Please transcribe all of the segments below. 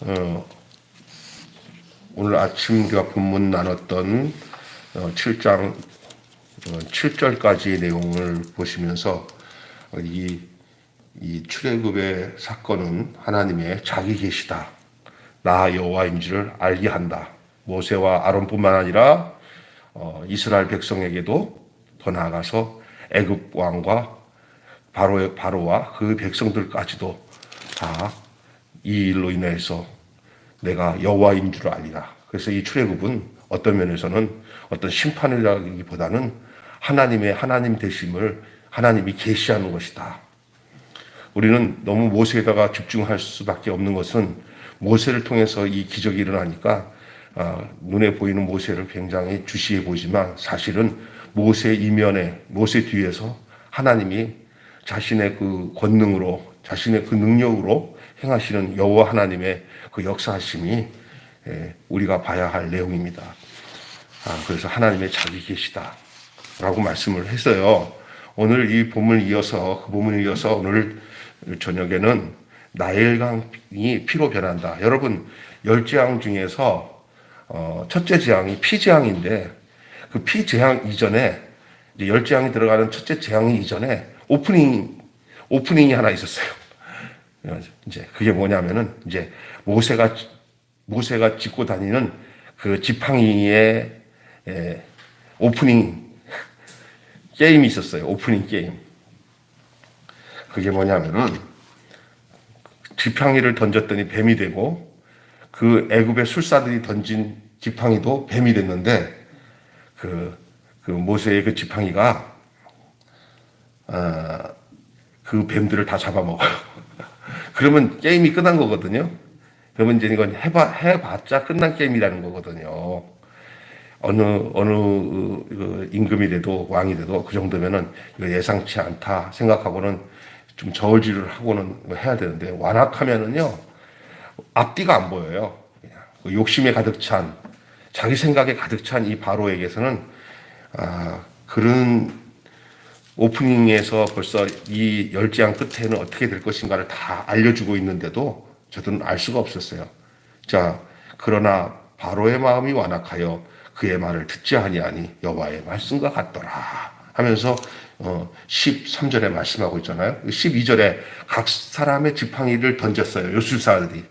어, 오늘 아침 우리가 본문 나눴던 7장 7절까지의 내용을 보시면서 이 출애굽의 사건은 하나님의 자기 계시다, 나 여호와인지를 알게 한다. 모세와 아론뿐만 아니라 이스라엘 백성에게도 더 나아가서 애굽 왕과 바로와 그 백성들까지도 다 이 일로 인해서 내가 여호와인 줄 알리라. 그래서 이 출애굽은 어떤 면에서는 어떤 심판이라기보다는 하나님의 하나님 되심을 하나님이 계시하는 것이다. 우리는 너무 모세에다가 집중할 수밖에 없는 것은 모세를 통해서 이 기적이 일어나니까 눈에 보이는 모세를 굉장히 주시해 보지만 사실은 모세 이면에, 모세 뒤에서 하나님이 자신의 그 권능으로, 자신의 그 능력으로 행하시는 여호와 하나님의 그 역사하심이 우리가 봐야 할 내용입니다. 그래서 하나님의 자기 계시다라고 말씀을 했어요. 오늘 이 본문을 이어서, 그 본문을 이어서 오늘 저녁에는 나일강이 피로 변한다. 여러분, 열재앙 중에서 첫째 재앙이 피재앙인데 그 피재앙 이전에, 이제 열재앙이 들어가는 첫째 재앙이 이전에 오프닝이 하나 있었어요. 이제 그게 뭐냐면은 이제 모세가 짚고 다니는 그 지팡이의 오프닝 게임이 있었어요. 오프닝 게임. 그게 뭐냐면은 지팡이를 던졌더니 뱀이 되고 그 애굽의 술사들이 던진 지팡이도 뱀이 됐는데 그 모세의 그 지팡이가 그 뱀들을 다 잡아먹어요. 그러면 게임이 끝난 거거든요. 그러면 이제 이건 해봤자 끝난 게임이라는 거거든요. 어느 임금이 돼도 왕이 돼도 그 정도면은 이거 예상치 않다 생각하고는 좀 저울질을 하고는 해야 되는데 완악하면은요 앞뒤가 안 보여요. 그냥 욕심에 가득 찬, 자기 생각에 가득 찬 이 바로에게서는 그런 오프닝에서 벌써 이 열재앙 끝에는 어떻게 될 것인가를 다 알려주고 있는데도 저들은 알 수가 없었어요. 자, 그러나 바로의 마음이 완악하여 그의 말을 듣지 아니하니 여호와의 말씀과 같더라 하면서 13절에 말씀하고 있잖아요. 12절에 각 사람의 지팡이를 던졌어요. 요 술사들이.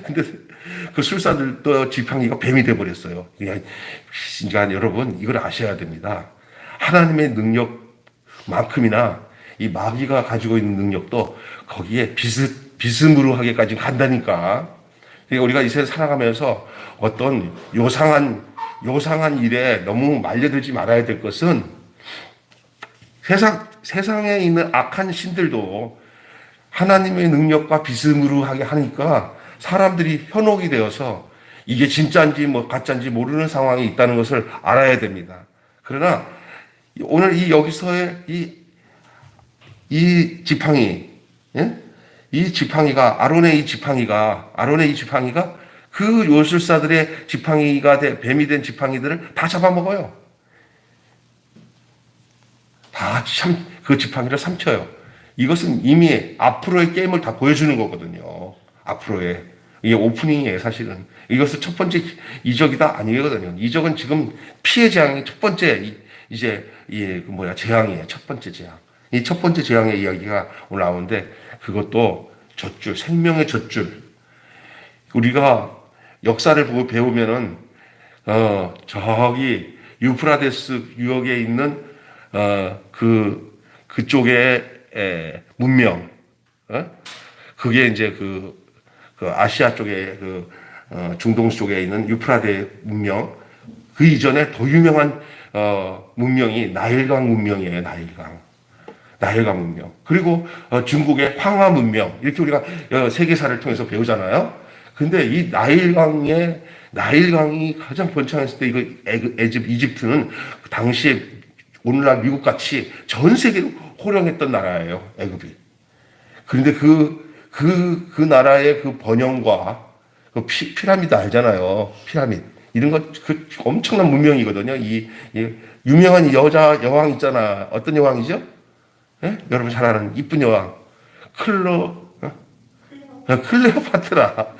근데 그 술사들도 지팡이가 뱀이 돼버렸어요. 그러니까 여러분 이걸 아셔야 됩니다. 하나님의 능력만큼이나 이 마귀가 가지고 있는 능력도 거기에 비스무리하게까지 간다니까. 그러니까 우리가 이 세상 살아가면서 어떤 요상한 일에 너무 말려들지 말아야 될 것은 세상에 있는 악한 신들도 하나님의 능력과 비스무리하게 하니까 사람들이 현혹이 되어서 이게 진짜인지 가짜인지 모르는 상황이 있다는 것을 알아야 됩니다. 그러나 오늘 여기서의 이 지팡이, 예? 이 지팡이가 아론의 이 지팡이가 그 요술사들의 지팡이가 뱀이 된 지팡이들을 다 잡아먹어요. 그 지팡이를 삼켜요. 이것은 이미 앞으로의 게임을 다 보여주는 거거든요. 앞으로의. 이게 오프닝이에요, 사실은. 이것은 첫 번째 이적이다? 아니거든요. 이적은 지금 피해 재앙의 첫 번째, 재앙이에요. 첫 번째 재앙. 이 첫 번째 재앙의 이야기가 오늘 나오는데, 그것도 젖줄, 생명의 젖줄. 우리가 역사를 보고 배우면은, 저기, 유프라데스 유역에 있는, 그쪽의 문명, 그게 이제 그 아시아 쪽에 중동 쪽에 있는 유프라데 문명, 그 이전에 더 유명한 문명이 나일강 문명이에요. 나일강 문명. 그리고 중국의 황하 문명. 이렇게 우리가 세계사를 통해서 배우잖아요. 근데 이 나일강이 가장 번창했을 때 이거 이집트는 당시에 오늘날 미국같이 전 세계로 호령했던 나라예요. 애굽이. 그런데 그 나라의 그 번영과 그 피라미드 알잖아요. 피라미드. 이런 그 엄청난 문명이거든요. 이 유명한 여왕 있잖아. 어떤 여왕이죠? 예? 여러분 잘 아는 이쁜 여왕. 클레오파트라.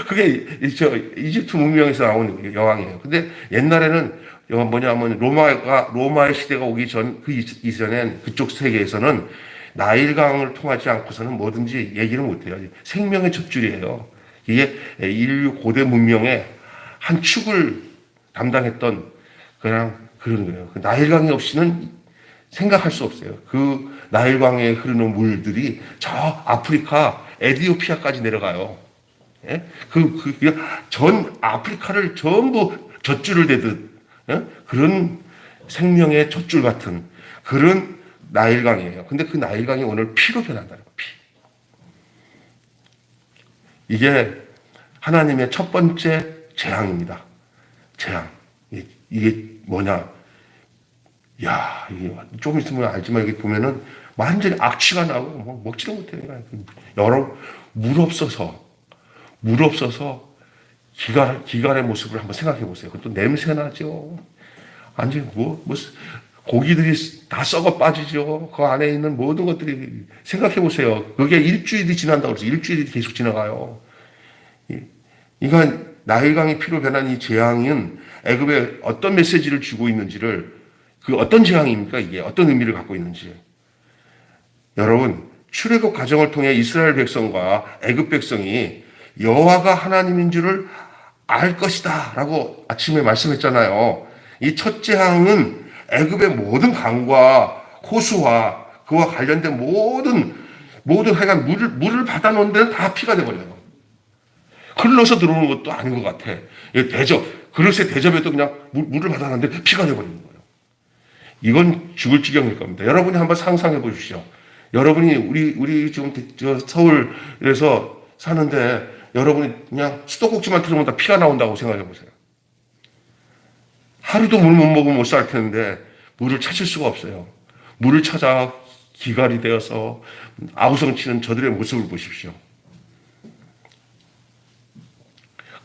그게 저 이집트 문명에서 나온 여왕이에요. 근데 옛날에는 뭐냐면 로마의 시대가 오기 전 그 이전엔 그쪽 세계에서는 나일강을 통하지 않고서는 뭐든지 얘기를 못해요. 생명의 젖줄이에요. 이게 인류 고대 문명의 한 축을 담당했던 그런 거예요. 그 나일강이 없이는 생각할 수 없어요. 그 나일강에 흐르는 물들이 저 아프리카 에티오피아까지 내려가요. 예? 전 아프리카를 전부 젖줄을 대듯, 예? 그런 생명의 젖줄 같은 그런 나일강이에요. 근데 그 나일강이 오늘 피로 변한다는 거예요. 피. 이게 하나님의 첫 번째 재앙입니다. 재앙. 이게 뭐냐? 야, 이게 좀 있으면 알지만 이게 보면은 완전히 악취가 나고 뭐 먹지도 못해요. 여러 물 없어서 기갈의 모습을 한번 생각해 보세요. 그것도 냄새 나죠. 완전히 고기들이 다 썩어 빠지죠. 그 안에 있는 모든 것들이 생각해 보세요. 그게 일주일이 지난다고 그래서 일주일이 계속 지나가요. 이건 나일강이 피로 변한 이 재앙은 애굽에 어떤 메시지를 주고 있는지를 그 어떤 재앙입니까? 이게 어떤 의미를 갖고 있는지. 여러분, 출애굽 과정을 통해 이스라엘 백성과 애굽 백성이 여호와가 하나님인 줄을 알 것이다라고 아침에 말씀했잖아요. 이 첫 재앙은 애굽의 모든 강과 호수와 그와 관련된 모든 하여간 물을 받아놓은 데는 다 피가 돼버려요. 흘러서 들어오는 것도 아닌 것 같아. 그릇에 대접에도 그냥 물을 받아놨는데 피가 돼버리는 거예요. 이건 죽을 지경일 겁니다. 여러분이 한번 상상해 보십시오. 여러분이 우리 지금 서울에서 사는데 여러분이 그냥 수도꼭지만 틀으면 다 피가 나온다고 생각해 보세요. 하루도 물 못 먹으면 못 살 텐데 물을 찾을 수가 없어요. 물을 찾아 기갈이 되어서 아우성치는 저들의 모습을 보십시오.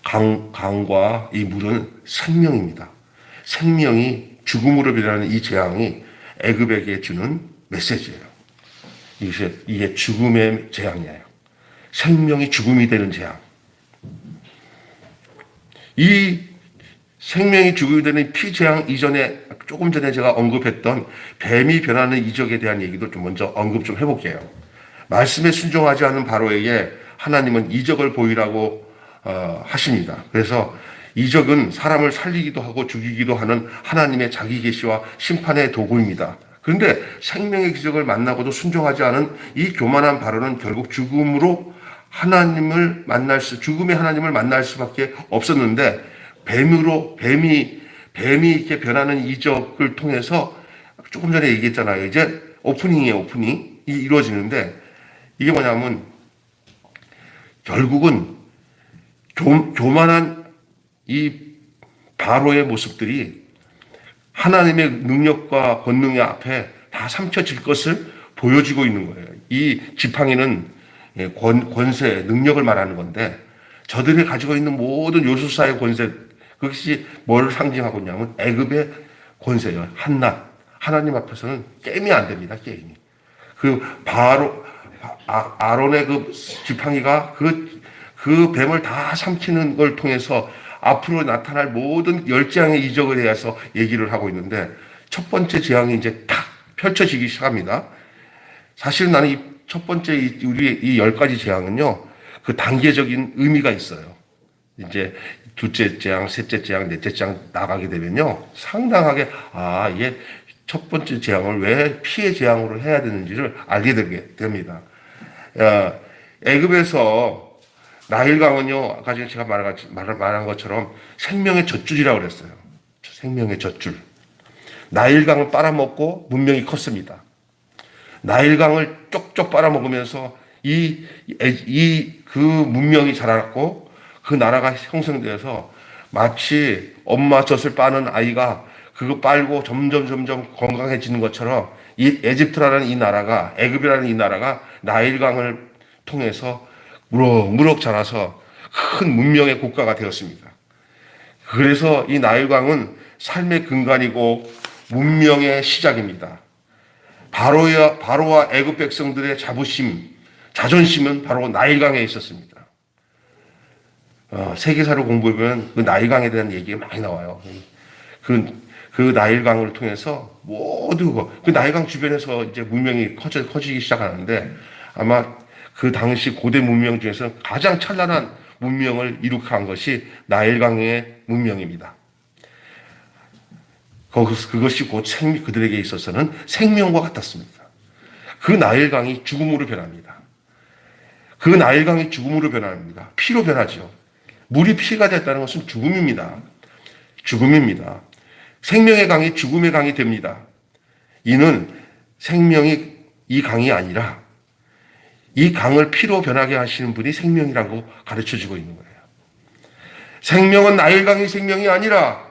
강과 이 물은 생명입니다. 생명이 죽음으로 변하는 이 재앙이 애굽에게 주는 메시지예요. 이게 죽음의 재앙이에요. 생명이 죽음이 되는 재앙. 이 생명이 죽음이 되는 피재앙 이전에 조금 전에 제가 언급했던 뱀이 변하는 이적에 대한 얘기도 좀 먼저 언급 좀 해볼게요. 말씀에 순종하지 않은 바로에게 하나님은 이적을 보이라고 하십니다. 그래서 이적은 사람을 살리기도 하고 죽이기도 하는 하나님의 자기 계시와 심판의 도구입니다. 그런데 생명의 기적을 만나고도 순종하지 않은 이 교만한 바로는 결국 죽음의 하나님을 만날 수밖에 없었는데 뱀이 이렇게 변하는 이적을 통해서 조금 전에 얘기했잖아요. 이제 오프닝이 이루어지는데 이게 뭐냐면 결국은 교만한 이 바로의 모습들이 하나님의 능력과 권능의 앞에 다 삼켜질 것을 보여주고 있는 거예요. 이 지팡이는 권세, 능력을 말하는 건데 저들이 가지고 있는 모든 요술사의 권세, 그것이 뭘 상징하고 있냐면 애굽의 권세예요. 한낱. 하나님 앞에서는 게임이 안 됩니다. 게임이. 아론의 그 지팡이가 그 뱀을 다 삼키는 걸 통해서 앞으로 나타날 모든 열재앙의 이적에 대해서 얘기를 하고 있는데 첫 번째 재앙이 이제 탁 펼쳐지기 시작합니다. 사실 나는 이 첫 번째 우리 이 10가지 재앙은요, 그 단계적인 의미가 있어요. 이제 둘째 재앙, 셋째 재앙, 넷째 재앙 나가게 되면요, 상당하게 이게 첫 번째 재앙을 왜 피해 재앙으로 해야 되는지를 알게 되게 됩니다. 애굽에서 나일강은요, 아까 제가 말한 것처럼 생명의 젖줄이라고 그랬어요. 생명의 젖줄. 나일강을 빨아먹고 문명이 컸습니다. 나일강을 쪽쪽 빨아먹으면서 그 문명이 자라났고 그 나라가 형성되어서 마치 엄마 젖을 빠는 아이가 그거 빨고 점점 건강해지는 것처럼 이 에집트라는 이 나라가, 애굽이라는 이 나라가 나일강을 통해서 무럭무럭 자라서 큰 문명의 국가가 되었습니다. 그래서 이 나일강은 삶의 근간이고 문명의 시작입니다. 바로와 애굽 백성들의 자부심, 자존심은 바로 나일강에 있었습니다. 세계사를 공부해보면 그 나일강에 대한 얘기가 많이 나와요. 그 나일강을 통해서 모두 그 나일강 주변에서 이제 문명이 커지기 시작하는데 아마 그 당시 고대 문명 중에서 가장 찬란한 문명을 이룩한 것이 나일강의 문명입니다. 그것이 곧 그들에게 있어서는 생명과 같았습니다. 그 나일강이 죽음으로 변합니다. 그 나일강이 죽음으로 변합니다. 피로 변하죠. 물이 피가 됐다는 것은 죽음입니다. 죽음입니다. 생명의 강이 죽음의 강이 됩니다. 이는 생명이 이 강이 아니라 이 강을 피로 변하게 하시는 분이 생명이라고 가르쳐주고 있는 거예요. 생명은 나일강이 생명이 아니라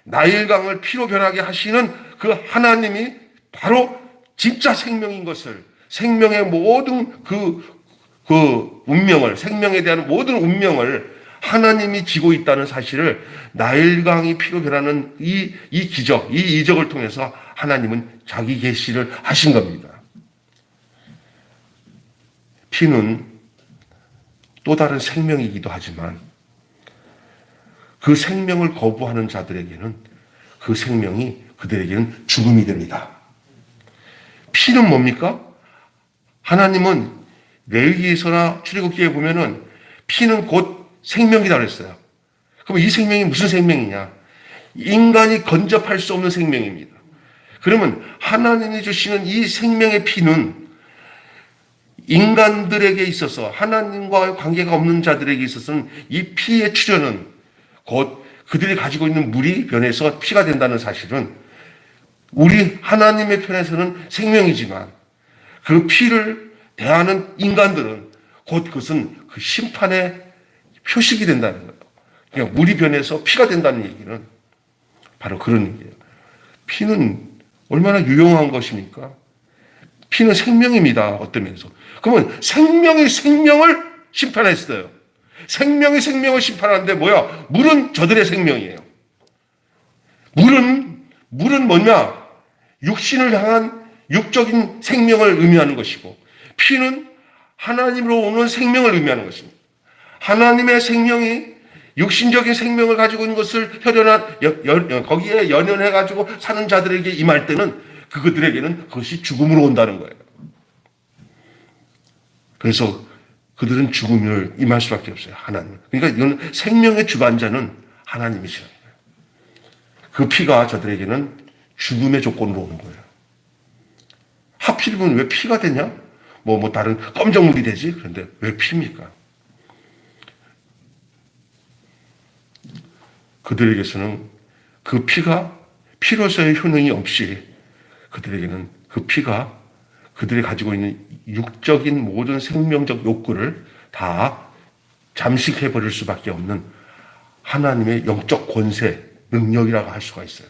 나일강을 피로 변하게 하시는 그 하나님이 바로 진짜 생명인 것을, 생명의 모든 그 운명을, 생명에 대한 모든 운명을 하나님이 지고 있다는 사실을 나일강이 피로 변하는 이 기적, 이 이적을 통해서 하나님은 자기 계시를 하신 겁니다. 피는 또 다른 생명이기도 하지만 그 생명을 거부하는 자들에게는 그 생명이 그들에게는 죽음이 됩니다. 피는 뭡니까? 하나님은 레위기에서나 출애굽기에 보면은 피는 곧 생명이라고 했어요. 그럼 이 생명이 무슨 생명이냐? 인간이 건접할 수 없는 생명입니다. 그러면 하나님이 주시는 이 생명의 피는 인간들에게 있어서, 하나님과 관계가 없는 자들에게 있어서는 이 피의 출현은 곧 그들이 가지고 있는 물이 변해서 피가 된다는 사실은 우리 하나님의 편에서는 생명이지만 그 피를 대하는 인간들은 곧 그것은 그 심판의 표식이 된다는 거예요. 그냥 물이 변해서 피가 된다는 얘기는 바로 그런 얘기예요. 피는 얼마나 유용한 것입니까? 피는 생명입니다. 어떤 면에서. 그러면 생명이 생명을 심판했어요. 생명이 생명을 심판하는데 뭐야? 물은 저들의 생명이에요. 물은 뭐냐? 육신을 향한 육적인 생명을 의미하는 것이고, 피는 하나님으로 오는 생명을 의미하는 것입니다. 하나님의 생명이 육신적인 생명을 가지고 있는 것을 거기에 연연해가지고 사는 자들에게 임할 때는 그들에게는 그것이 죽음으로 온다는 거예요. 그래서 그들은 죽음을 임할 수밖에 없어요. 하나님. 그러니까 이건 생명의 주관자는 하나님이시라는 거예요. 그 피가 저들에게는 죽음의 조건으로 오는 거예요. 하필이면 왜 피가 되냐? 다른 검정물이 되지? 그런데 왜 피입니까? 그들에게서는 그 피가 피로서의 효능이 없이 그들에게는 그 피가 그들이 가지고 있는 육적인 모든 생명적 욕구를 다 잠식해버릴 수밖에 없는 하나님의 영적 권세, 능력이라고 할 수가 있어요.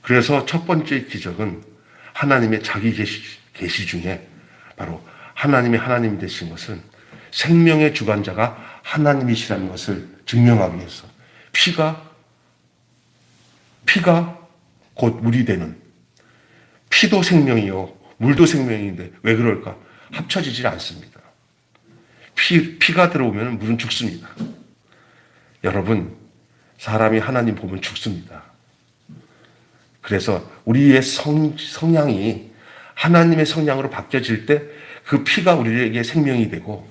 그래서 첫 번째 기적은 하나님의 자기 계시 중에 바로 하나님이 하나님 되신 것은 생명의 주관자가 하나님이시라는 것을 증명하기 위해서 피가 곧 물이 되는, 피도 생명이요 물도 생명인데 왜 그럴까? 합쳐지질 않습니다. 피가 들어오면 물은 죽습니다. 여러분, 사람이 하나님 보면 죽습니다. 그래서 우리의 성향이 하나님의 성향으로 바뀌어질 때 그 피가 우리에게 생명이 되고,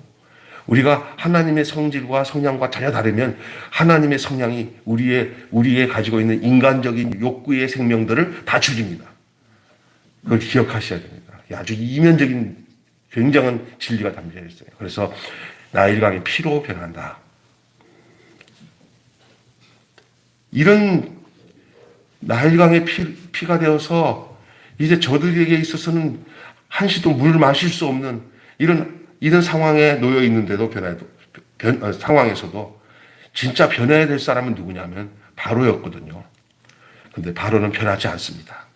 우리가 하나님의 성질과 성향과 전혀 다르면 하나님의 성향이 우리의 가지고 있는 인간적인 욕구의 생명들을 다 죽입니다. 그걸 기억하셔야 됩니다. 아주 이면적인 굉장한 진리가 담겨 있어요. 그래서 나일강이 피로 변한다. 이런 나일강의 피가 되어서 이제 저들에게 있어서는 한시도 물을 마실 수 없는 이런 상황에 놓여 있는데도 상황에서도 진짜 변해야 될 사람은 누구냐면 바로였거든요. 근데 바로는 변하지 않습니다.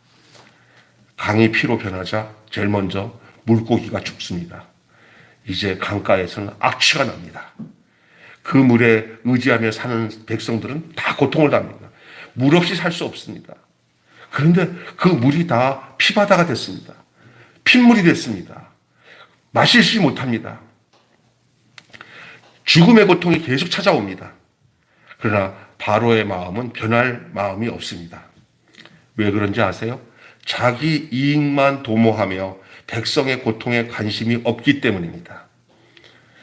강이 피로 변하자 제일 먼저 물고기가 죽습니다. 이제 강가에서는 악취가 납니다. 그 물에 의지하며 사는 백성들은 다 고통을 당합니다. 물 없이 살 수 없습니다. 그런데 그 물이 다 피바다가 됐습니다. 핏물이 됐습니다. 마시지 못합니다. 죽음의 고통이 계속 찾아옵니다. 그러나 바로의 마음은 변할 마음이 없습니다. 왜 그런지 아세요? 자기 이익만 도모하며 백성의 고통에 관심이 없기 때문입니다.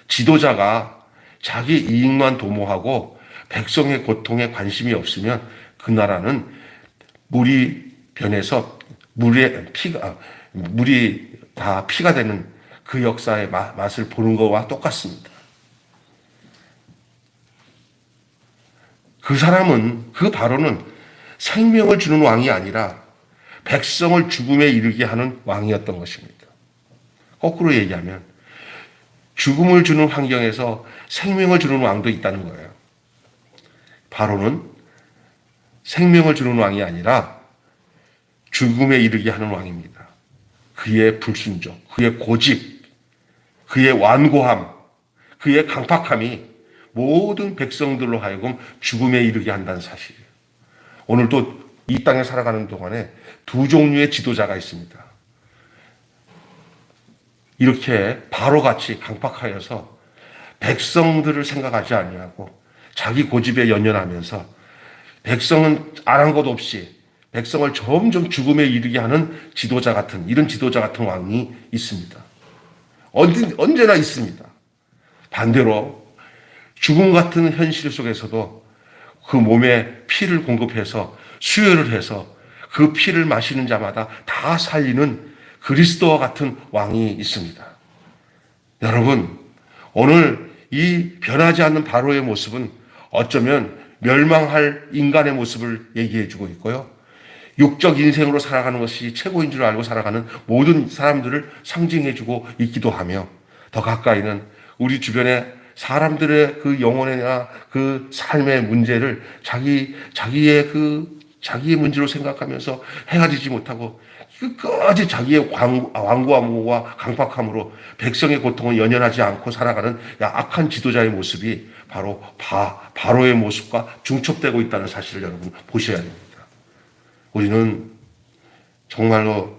지도자가 자기 이익만 도모하고 백성의 고통에 관심이 없으면 그 나라는 물이 변해서 물이 다 피가 되는 그 역사의 맛을 보는 것과 똑같습니다. 그 사람은, 그 바로는 생명을 주는 왕이 아니라 백성을 죽음에 이르게 하는 왕이었던 것입니다. 거꾸로 얘기하면 죽음을 주는 환경에서 생명을 주는 왕도 있다는 거예요. 바로는 생명을 주는 왕이 아니라 죽음에 이르게 하는 왕입니다. 그의 불순종, 그의 고집, 그의 완고함, 그의 강팍함이 모든 백성들로 하여금 죽음에 이르게 한다는 사실이에요. 오늘도 이 땅에 살아가는 동안에 두 종류의 지도자가 있습니다. 이렇게 바로같이 강팍하여서 백성들을 생각하지 아니하고 자기 고집에 연연하면서 백성은 아랑곳 없이 백성을 점점 죽음에 이르게 하는 지도자 같은, 이런 지도자 같은 왕이 있습니다. 언제나 있습니다. 반대로 죽음 같은 현실 속에서도 그 몸에 피를 공급해서 수혈을 해서 그 피를 마시는 자마다 다 살리는 그리스도와 같은 왕이 있습니다. 여러분, 오늘 이 변하지 않는 바로의 모습은 어쩌면 멸망할 인간의 모습을 얘기해 주고 있고요. 육적 인생으로 살아가는 것이 최고인 줄 알고 살아가는 모든 사람들을 상징해 주고 있기도 하며, 더 가까이는 우리 주변에 사람들의 그 영혼이나 그 삶의 문제를 자기의 문제로 생각하면서 헤아리지 못하고 끝까지 자기의 완고함과 강팍함으로 백성의 고통을 연연하지 않고 살아가는 악한 지도자의 모습이 바로 바로의 모습과 중첩되고 있다는 사실을 여러분 보셔야 됩니다. 우리는 정말로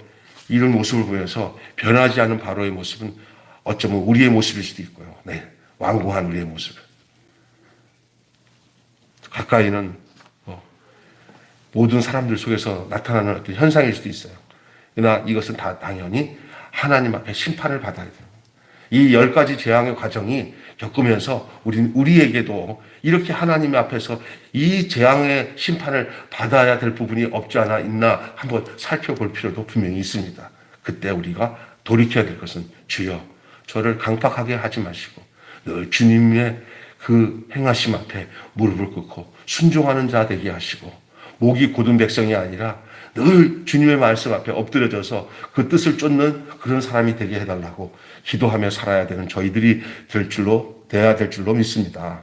이런 모습을 보면서 변하지 않은 바로의 모습은 어쩌면 우리의 모습일 수도 있고요. 네, 완고한 우리의 모습. 가까이는 모든 사람들 속에서 나타나는 어떤 현상일 수도 있어요. 그러나 이것은 다 당연히 하나님 앞에 심판을 받아야 돼요. 이 10가지 재앙의 과정이 겪으면서 우리에게도 이렇게 하나님 앞에서 이 재앙의 심판을 받아야 될 부분이 없지 않아 있나 한번 살펴볼 필요도 분명히 있습니다. 그때 우리가 돌이켜야 될 것은 주여 저를 강팍하게 하지 마시고 늘 주님의 그 행하심 앞에 무릎을 꿇고 순종하는 자 되게 하시고 목이 곧은 백성이 아니라 늘 주님의 말씀 앞에 엎드려져서 그 뜻을 쫓는 그런 사람이 되게 해달라고 기도하며 살아야 되는 저희들이 돼야 될 줄로 믿습니다.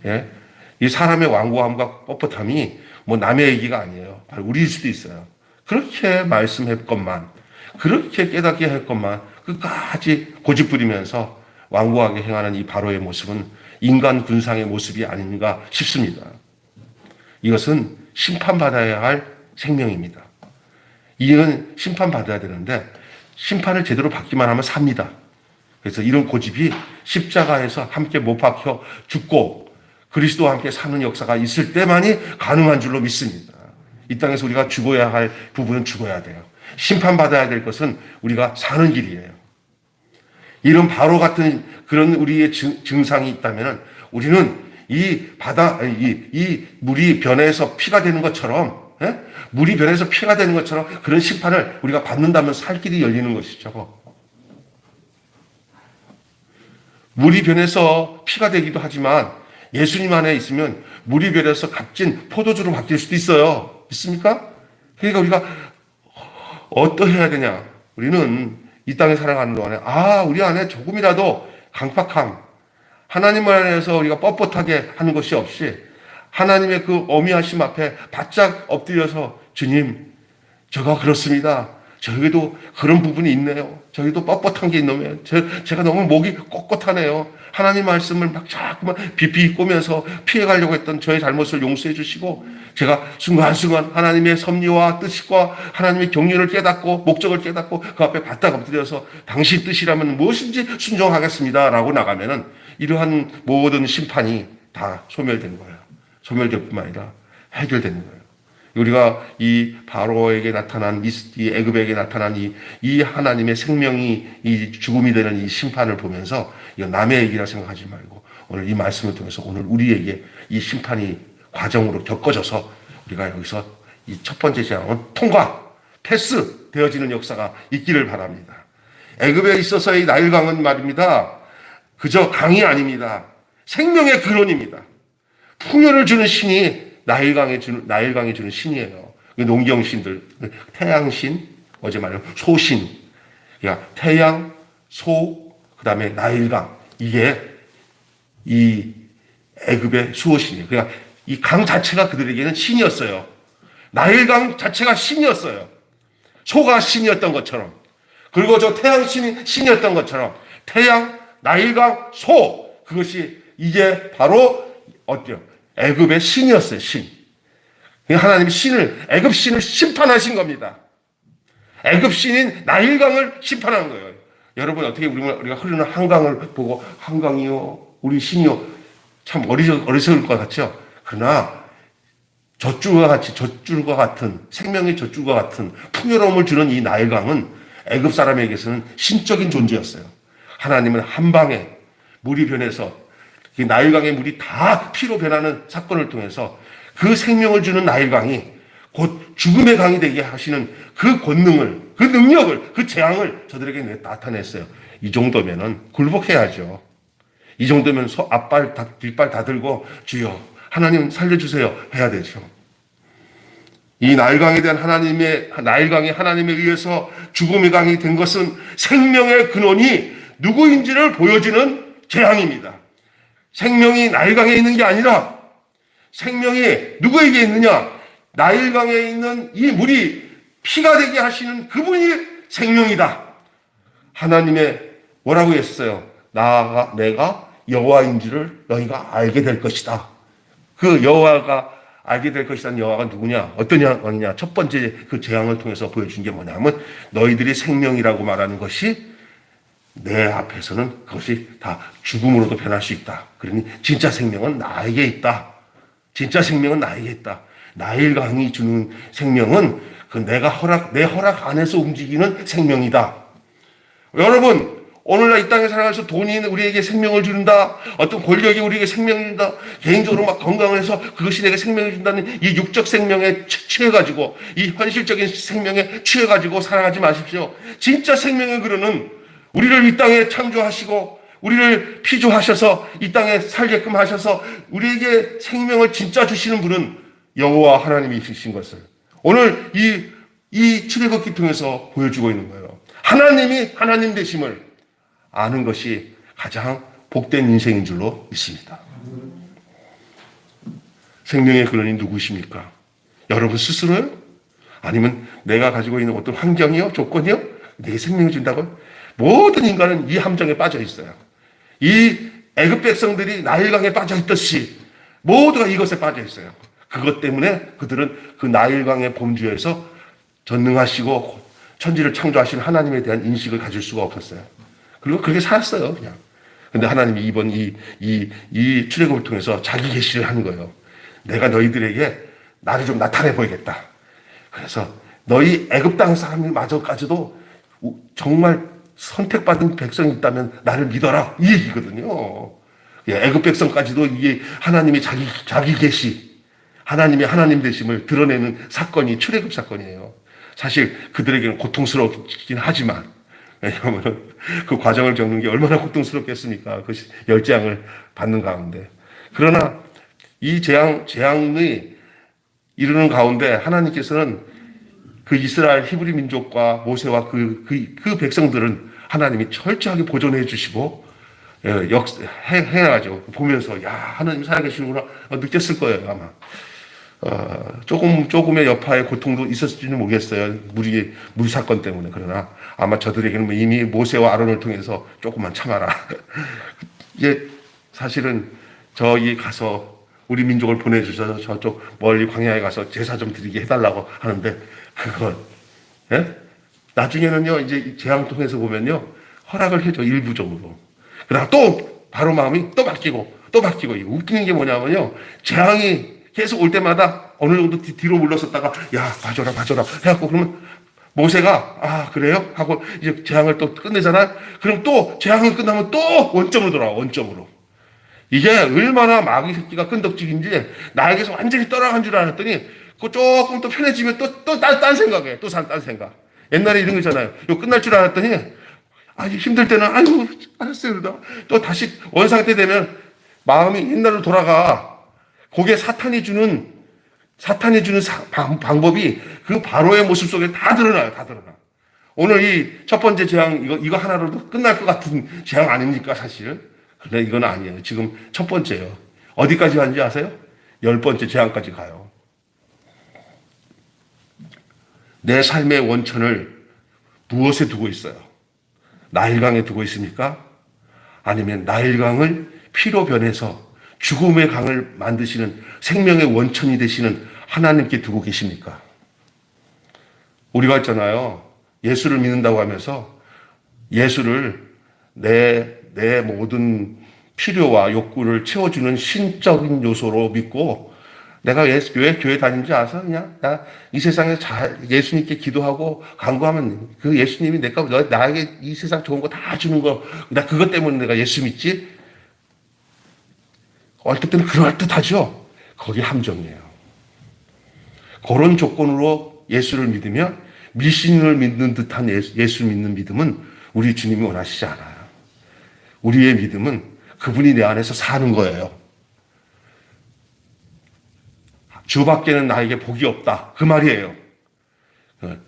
예? 이 사람의 완고함과 뻣뻣함이 뭐 남의 얘기가 아니에요. 바로 우리일 수도 있어요. 그렇게 말씀할 것만, 그렇게 깨닫게 할 것만 끝까지 고집부리면서 완고하게 행하는 이 바로의 모습은 인간 군상의 모습이 아닌가 싶습니다. 이것은 심판받아야 할 생명입니다. 이는 심판받아야 되는데 심판을 제대로 받기만 하면 삽니다. 그래서 이런 고집이 십자가에서 함께 못 박혀 죽고 그리스도와 함께 사는 역사가 있을 때만이 가능한 줄로 믿습니다. 이 땅에서 우리가 죽어야 할 부분은 죽어야 돼요. 심판받아야 될 것은 우리가 사는 길이에요. 이런 바로 같은 그런 우리의 증상이 있다면 우리는 이 물이 변해서 피가 되는 것처럼, 물이 변해서 피가 되는 것처럼 그런 심판을 우리가 받는다면 살 길이 열리는 것이죠. 물이 변해서 피가 되기도 하지만 예수님 안에 있으면 물이 변해서 값진 포도주로 바뀔 수도 있어요. 믿습니까? 그러니까 우리가 어떠해야 되냐? 우리는 이 땅에 살아가는 동안에 우리 안에 조금이라도 강팍함, 하나님 안에서 우리가 뻣뻣하게 하는 것이 없이 하나님의 그 어미하심 앞에 바짝 엎드려서 주님, 저가 그렇습니다. 저에게도 그런 부분이 있네요. 저에게도 뻣뻣한 게 있네요. 제가 너무 목이 꼿꼿하네요. 하나님 말씀을 막 자꾸만 비비꼬면서 피해가려고 했던 저의 잘못을 용서해 주시고, 제가 순간순간 하나님의 섭리와 뜻과 하나님의 경륜을 깨닫고 목적을 깨닫고 그 앞에 바닥 엎드려서 당신 뜻이라면 무엇인지 순종하겠습니다 라고 나가면은 이러한 모든 심판이 다 소멸된 거예요. 소멸될 뿐만 아니라 해결되는 거예요. 우리가 이 바로에게 나타난 이 애굽에게 나타난 이 하나님의 생명이 이 죽음이 되는 이 심판을 보면서 이거 남의 얘기라 생각하지 말고 오늘 이 말씀을 통해서 오늘 우리에게 이 심판이 과정으로 겪어져서 우리가 여기서 이 첫 번째 재앙은 통과, 패스 되어지는 역사가 있기를 바랍니다. 애굽에 있어서의 나일강은 말입니다. 그저 강이 아닙니다. 생명의 근원입니다. 풍요를 주는 신이 나일강에 주는 신이에요. 농경신들, 태양신, 어제 말한 소신, 그러니까 태양, 소, 그 다음에 나일강, 이게 이 애굽의 수호신이에요. 그러니까 이 강 자체가 그들에게는 신이었어요. 나일강 자체가 신이었어요. 소가 신이었던 것처럼, 그리고 저 태양신이 신이었던 것처럼 태양, 나일강, 소, 그것이 이게 바로 어때요? 애굽의 신이었어요. 신. 하나님이 애굽 신을 심판하신 겁니다. 애굽 신인 나일강을 심판한 거예요. 여러분, 어떻게 우리가 흐르는 한강을 보고 한강이요, 우리 신이요, 참 어리석을 것 같죠? 그러나 젖줄과 같은 생명의 젖줄과 같은 풍요로움을 주는 이 나일강은 애굽 사람에게서는 신적인 존재였어요. 하나님은 한 방에 물이 변해서 이 나일강의 물이 다 피로 변하는 사건을 통해서 그 생명을 주는 나일강이 곧 죽음의 강이 되게 하시는 그 권능을, 그 능력을, 그 재앙을 저들에게 나타냈어요. 이 정도면은 굴복해야죠. 이 정도면 앞발, 뒷발 다 들고 주여 하나님 살려주세요 해야 되죠. 이 나일강에 대한 나일강이 하나님에 의해서 죽음의 강이 된 것은 생명의 근원이 누구인지를 보여주는 재앙입니다. 생명이 나일강에 있는 게 아니라 생명이 누구에게 있느냐? 나일강에 있는 이 물이 피가 되게 하시는 그분이 생명이다. 하나님의 뭐라고 했어요? 내가 여호와인지를 너희가 알게 될 것이다. 그 여호와가 알게 될 것이라는 여호와가 누구냐? 어떤 왕이냐? 첫 번째 그 재앙을 통해서 보여준 게 뭐냐면 너희들이 생명이라고 말하는 것이 내 앞에서는 그것이 다 죽음으로도 변할 수 있다. 그러니 진짜 생명은 나에게 있다. 진짜 생명은 나에게 있다. 나일강이 주는 생명은 내 허락 안에서 움직이는 생명이다. 여러분, 오늘날 이 땅에 살아가면서 돈이 우리에게 생명을 준다. 어떤 권력이 우리에게 생명을 준다. 개인적으로 막 건강해서 그것이 내게 생명을 준다는 이 육적 생명에 취해가지고 이 현실적인 생명에 취해가지고 살아가지 마십시오. 진짜 생명의 그릇은 우리를 이 땅에 창조하시고 우리를 피조하셔서 이 땅에 살게끔 하셔서 우리에게 생명을 진짜 주시는 분은 여호와 하나님이신 것을 오늘 이 출애굽기 통해서 보여주고 있는 거예요. 하나님이 하나님 되심을 아는 것이 가장 복된 인생인 줄로 믿습니다. 생명의 근원이 누구십니까? 여러분 스스로요? 아니면 내가 가지고 있는 어떤 환경이요? 조건이요? 내게 생명을 준다고요? 모든 인간은 이 함정에 빠져 있어요. 이 애굽 백성들이 나일강에 빠져 있듯이 모두가 이것에 빠져 있어요. 그것 때문에 그들은 그 나일강의 범주에서 전능하시고 천지를 창조하신 하나님에 대한 인식을 가질 수가 없었어요. 그리고 그렇게 살았어요, 그냥. 근데 하나님이 이번 이 출애굽을 통해서 자기 계시를 하는 거예요. 내가 너희들에게 나를 좀 나타내 보이겠다. 그래서 너희 애굽 땅 사람들마저까지도 정말 선택받은 백성이 있다면 나를 믿어라. 이 얘기거든요. 애굽 백성까지도 이게 하나님의 자기 계시, 하나님의 하나님 되심을 드러내는 사건이 출애굽 사건이에요. 사실 그들에게는 고통스럽긴 하지만, 왜냐하면 그 과정을 겪는 게 얼마나 고통스럽겠습니까? 그 열재앙을 받는 가운데. 그러나 이 재앙이 이르는 가운데 하나님께서는 그 이스라엘 히브리 민족과 모세와 그 백성들은 하나님이 철저하게 보존해 주시고 행하죠. 보면서 야 하나님 살아계시는구나 느꼈을 거예요 아마. 조금의 여파의 고통도 있었을지는 모르겠어요. 물 사건 때문에. 그러나 아마 저들에게는 뭐 이미 모세와 아론을 통해서 조금만 참아라. 이게 사실은 저기 가서 우리 민족을 보내주셔서 저쪽 멀리 광야에 가서 제사 좀 드리게 해달라고 하는데 그건 예? 나중에는요 이제 재앙 통해서 보면요 허락을 해줘 일부적으로. 그러나 또 바로 마음이 또 바뀌고 웃기는 게 뭐냐면요 재앙이 계속 올 때마다 어느 정도 뒤로 물러섰다가 야 봐줘라 해갖고 그러면 모세가 아 그래요 하고 이제 재앙을 또 끝내잖아. 그럼 또 재앙이 끝나면 또 원점으로 돌아와. 원점으로. 이게 얼마나 마귀 새끼가 끈덕질인지 나에게서 완전히 떠나간 줄 알았더니 그 조금 또 편해지면 또 딴 생각해. 딴 생각. 옛날에 이런 거 있잖아요. 이거 끝날 줄 알았더니 아주 힘들 때는 아이고 알았어요 그러다 또 다시 원상태 되면 마음이 옛날로 돌아가. 그게 사탄이 주는 방법이 그 바로의 모습 속에 다 드러나요. 다 드러나. 오늘 이 첫 번째 재앙 이거 하나로도 끝날 것 같은 재앙 아닙니까 사실? 근데 이건 아니에요. 지금 첫 번째요. 어디까지 가는지 아세요? 10번째 재앙까지 가요. 내 삶의 원천을 무엇에 두고 있어요? 나일강에 두고 있습니까? 아니면 나일강을 피로 변해서 죽음의 강을 만드시는 생명의 원천이 되시는 하나님께 두고 계십니까? 우리가 있잖아요. 예수를 믿는다고 하면서 예수를 내 모든 필요와 욕구를 채워주는 신적인 요소로 믿고 내가 왜 교회 다니는지 아서 그냥 나 이 세상에 예수님께 기도하고 간구하면 그 예수님이 나에게 이 세상 좋은 거 다 주는 거 나 그것 때문에 내가 예수 믿지? 얼떨 때는 그럴듯하죠. 거기 함정이에요. 그런 조건으로 예수를 믿으면 미신을 믿는 듯한 예수를 믿는 믿음은 우리 주님이 원하시지 않아요. 우리의 믿음은 그분이 내 안에서 사는 거예요. 주밖에는 나에게 복이 없다. 그 말이에요.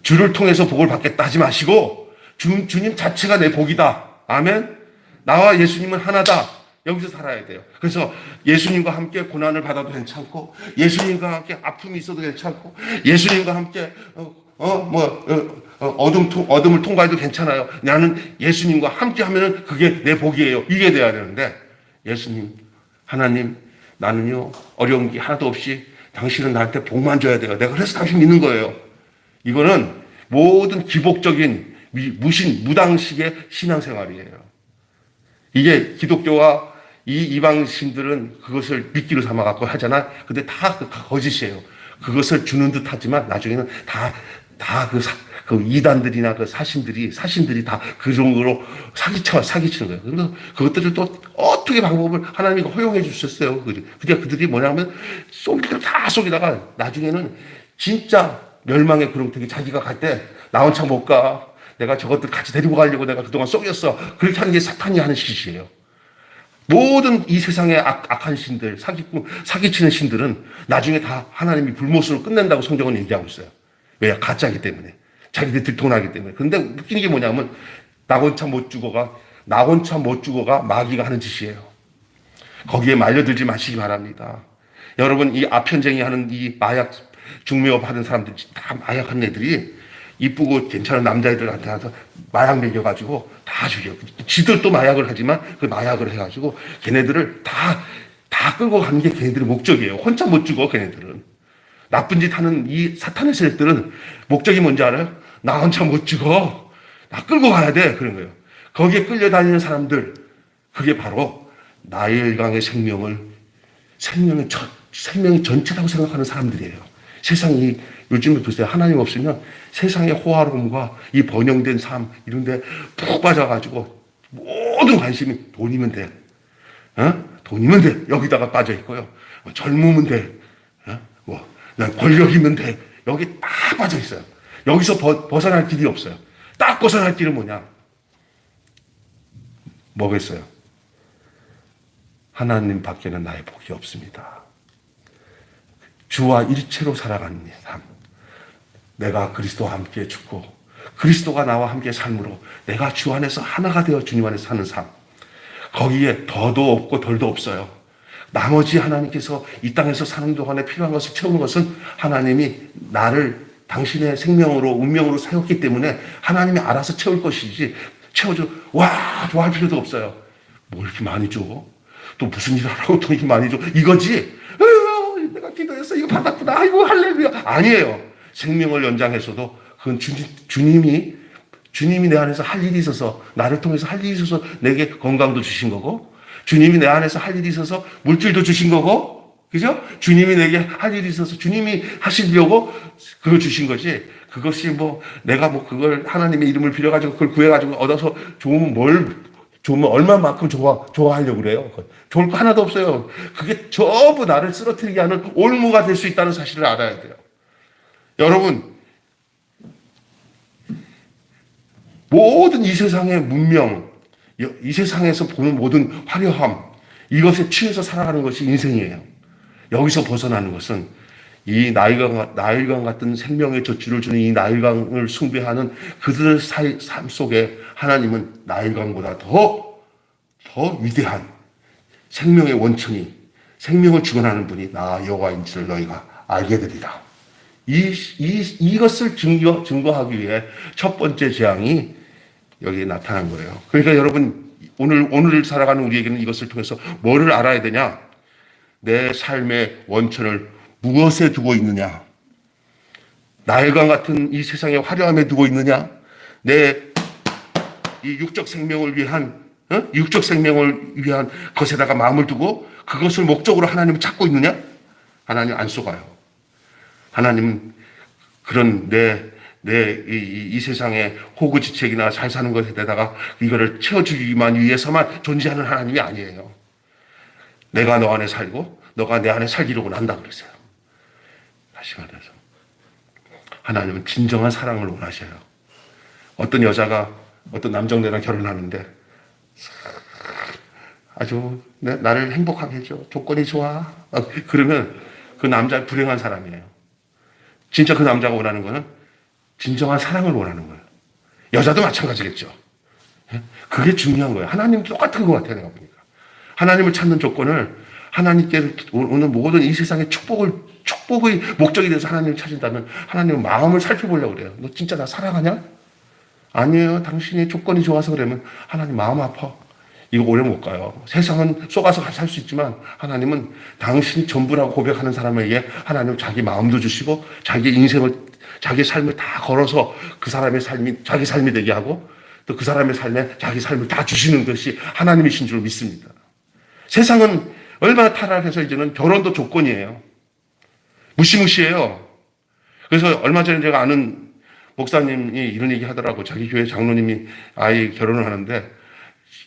주를 통해서 복을 받겠다 하지 마시고 주님 자체가 내 복이다. 아멘. 나와 예수님은 하나다. 여기서 살아야 돼요. 그래서 예수님과 함께 고난을 받아도 괜찮고 예수님과 함께 아픔이 있어도 괜찮고 예수님과 함께 어둠을 통과해도 괜찮아요. 나는 예수님과 함께 하면은 그게 내 복이에요. 이게 돼야 되는데 예수님, 하나님, 나는요 어려운 게 하나도 없이 당신은 나한테 복만 줘야 돼요. 내가 그래서 당신 믿는 거예요. 이거는 모든 기복적인 무당식의 신앙생활이에요. 이게 기독교와 이 이방신들은 그것을 미끼로 삼아갖고 하잖아. 근데 다 거짓이에요. 그것을 주는 듯 하지만 나중에는 그 이단들이나 그 사신들이 다 그런 거로 사기치는 거예요. 그래서 그것들을 또 어떻게 방법을 하나님이 허용해 주셨어요. 그러니까 그들이 뭐냐면 다 속이다가 나중에는 진짜 멸망의 구렁텅이 자기가 갈 때 나 혼자 못 가. 내가 저것들 같이 데리고 가려고 내가 그동안 속였어. 그렇게 하는 게 사탄이 하는 짓이에요. 모든 이 세상의 악한 신들, 사기치는 신들은 나중에 다 하나님이 불못으로 끝낸다고 성경은 얘기하고 있어요. 왜? 가짜이기 때문에. 자기들 들통나기 때문에. 근데 웃기는 게 뭐냐면 나 혼자 못 죽어가 마귀가 하는 짓이에요. 거기에 말려들지 마시기 바랍니다. 여러분 이 아편쟁이 하는 이 마약 중매업 하는 사람들 다 마약하는 애들이 이쁘고 괜찮은 남자애들한테 가서 마약 먹여가지고 다 죽여. 지들도 마약을 하지만 그 마약을 해가지고 걔네들을 다 끌고 가는 게 걔네들의 목적이에요. 혼자 못 죽어 걔네들은. 나쁜 짓 하는 이 사탄의 세력들은 목적이 뭔지 알아요? 나 혼자 못 죽어. 나 끌고 가야 돼. 그런 거예요. 거기에 끌려다니는 사람들 그게 바로 나일강의 생명이 전체라고 생각하는 사람들이에요. 세상이 요즘에 보세요. 하나님 없으면 세상의 호화로움과 이 번영된 삶 이런 데 푹 빠져가지고 모든 관심이 돈이면 돼. 돈이면 돼. 여기다가 빠져 있고요. 젊으면 돼. 권력이면 돼. 여기 딱 빠져 있어요. 여기서 벗어날 길이 없어요. 딱 벗어날 길은 뭐냐? 뭐겠어요? 하나님 밖에는 나의 복이 없습니다. 주와 일체로 살아가는 삶. 내가 그리스도와 함께 죽고 그리스도가 나와 함께 삶으로 내가 주 안에서 하나가 되어 주님 안에서 사는 삶. 거기에 더도 없고 덜도 없어요. 나머지 하나님께서 이 땅에서 사는 동안에 필요한 것을 채우는 것은 하나님이 나를 당신의 생명으로 운명으로 세웠기 때문에 하나님이 알아서 채울 것이지 채워줘 와 좋아할 필요도 없어요. 뭐 이렇게 많이 줘? 또 무슨 일 하라고 또 이렇게 많이 줘? 이거지? 내가 기도해서 이거 받았구나. 아이고 할렐루야. 아니에요. 생명을 연장해서도 그건 주님이 내 안에서 할 일이 있어서 나를 통해서 할 일이 있어서 내게 건강도 주신 거고 주님이 내 안에서 할 일이 있어서 물질도 주신 거고 그죠? 주님이 내게 할 일이 있어서 주님이 하시려고 그걸 주신 거지. 그것이 뭐 내가 뭐 그걸 하나님의 이름을 빌어가지고 그걸 구해가지고 얻어서 좋으면 얼마만큼 좋아하려고 그래요. 좋을 거 하나도 없어요. 그게 전부 나를 쓰러뜨리게 하는 올무가 될 수 있다는 사실을 알아야 돼요. 여러분, 모든 이 세상의 문명, 이 세상에서 보는 모든 화려함, 이것에 취해서 살아가는 것이 인생이에요. 여기서 벗어나는 것은 이 나일강 같은 생명의 젖줄을 주는 이 나일강을 숭배하는 그들의 삶 속에 하나님은 나일강보다 더 위대한 생명의 원천이 생명을 주관하는 분이 나 여호와인 줄 너희가 알게 되리라. 이것을 증거하기 위해 첫 번째 재앙이 여기에 나타난 거예요. 그러니까 여러분 오늘 살아가는 우리에게는 이것을 통해서 뭐를 알아야 되냐? 내 삶의 원천을 무엇에 두고 있느냐? 나일강 같은 이 세상의 화려함에 두고 있느냐? 내 이 육적 생명을 위한 것에다가 마음을 두고 그것을 목적으로 하나님을 찾고 있느냐? 하나님 안 속아요. 하나님은 그런 이 세상의 호구지책이나 잘 사는 것에다가 이거를 채워주기만 위해서만 존재하는 하나님이 아니에요. 내가 너 안에 살고 너가 내 안에 살기로군 한다 그랬어요. 다시 말해서 하나님은 진정한 사랑을 원하셔요. 어떤 여자가 어떤 남정네랑 결혼하는데 아주 나를 행복하게 해줘. 조건이 좋아. 그러면 그 남자 불행한 사람이에요. 진짜 그 남자가 원하는 거는 진정한 사랑을 원하는 거예요. 여자도 마찬가지겠죠. 그게 중요한 거예요. 하나님도 똑같은 것 같아요. 내가 보니까. 하나님을 찾는 조건을 하나님께 오는 모든 이 세상의 축복의 목적이 돼서 하나님을 찾는다면 하나님은 마음을 살펴보려고 그래요. 너 진짜 나 사랑하냐? 아니에요. 당신이 조건이 좋아서 그러면 하나님 마음 아파. 이거 오래 못 가요. 세상은 쏘가서 살 수 있지만 하나님은 당신 전부라고 고백하는 사람에게 하나님은 자기 마음도 주시고 자기 인생을 자기 삶을 다 걸어서 그 사람의 삶이 자기 삶이 되게 하고 또 그 사람의 삶에 자기 삶을 다 주시는 것이 하나님이신 줄 믿습니다. 세상은 얼마나 타락해서 이제는 결혼도 조건이에요. 무시무시해요. 그래서 얼마 전에 제가 아는 목사님이 이런 얘기 하더라고. 자기 교회 장로님이 아이 결혼을 하는데